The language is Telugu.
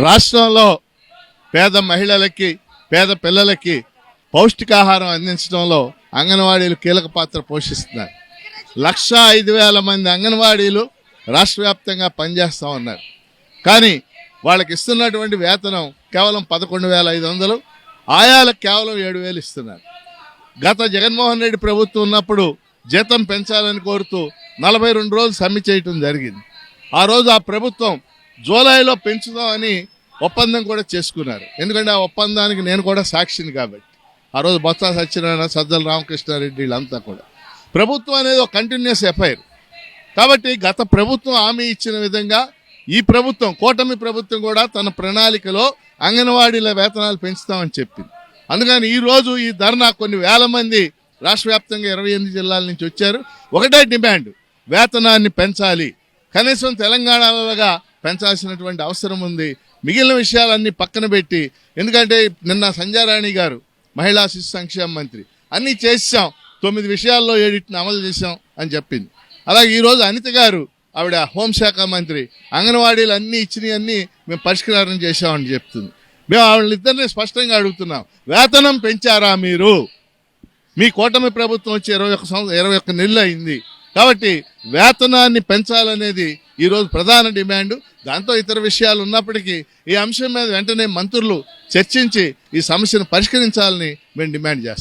రాష్ట్రంలో పేద మహిళలకి పేద పిల్లలకి పౌష్టికాహారం అందించడంలో అంగన్వాడీలు కీలక పాత్ర పోషిస్తున్నారు. 1,05,000 మంది అంగన్వాడీలు రాష్ట్ర వ్యాప్తంగా పనిచేస్తూ ఉన్నారు. కానీ వాళ్ళకి ఇస్తున్నటువంటి వేతనం కేవలం 11,500, ఆయాలకు కేవలం 7,000 ఇస్తున్నారు. గత జగన్మోహన్ రెడ్డి ప్రభుత్వం ఉన్నప్పుడు జీతం పెంచాలని కోరుతూ 42 రోజులు సమ్మె చేయటం జరిగింది. ఆ రోజు ఆ ప్రభుత్వం జూలైలో పెంచుదామని ఒప్పందం కూడా చేసుకున్నారు. ఎందుకంటే ఆ ఒప్పందానికి నేను కూడా సాక్షిని కాబట్టి. ఆ రోజు బొత్స సత్యనారాయణ, సజ్జల రామకృష్ణారెడ్డి వీళ్ళంతా కూడా. ప్రభుత్వం అనేది ఒక కంటిన్యూస్ ఎఫైర్ కాబట్టి గత ప్రభుత్వం హామీ ఇచ్చిన విధంగా ఈ ప్రభుత్వం, కూటమి ప్రభుత్వం కూడా తన ప్రణాళికలో అంగన్వాడీల వేతనాలు పెంచుతామని చెప్పింది. అందుకని ఈరోజు ఈ ధర్నా కొన్ని వేల మంది రాష్ట్ర వ్యాప్తంగా 28 జిల్లాల నుంచి వచ్చారు. ఒకటే డిమాండ్, వేతనాన్ని పెంచాలి. కనీసం తెలంగాణలోగా పెంచాల్సినటువంటి అవసరం ఉంది. మిగిలిన విషయాలన్నీ పక్కన పెట్టి, ఎందుకంటే నిన్న సంధ్యారాణి గారు మహిళా శిశు సంక్షేమ మంత్రి అన్నీ చేసాం, 9 విషయాల్లో 7 అమలు చేశాం అని చెప్పింది. అలాగే ఈరోజు అనిత గారు, ఆవిడ హోంశాఖ మంత్రి, అంగన్వాడీలు అన్నీ ఇచ్చినవి అన్నీ మేము పరిష్కారం చేశామని చెప్తుంది. మేము వాళ్ళిద్దరిని స్పష్టంగా అడుగుతున్నాం, వేతనం పెంచారా మీరు? మీ కూటమి ప్రభుత్వం వచ్చి 21 నెలలు అయింది కాబట్టి వేతనాన్ని పెంచాలనేది ఈరోజు ప్రధాన డిమాండ్. దాంతో ఇతర విషయాలు ఉన్నప్పటికీ ఈ అంశం మీద వెంటనే మంత్రులు చర్చించి ఈ సమస్యను పరిష్కరించాలని మేము డిమాండ్ చేస్తాం.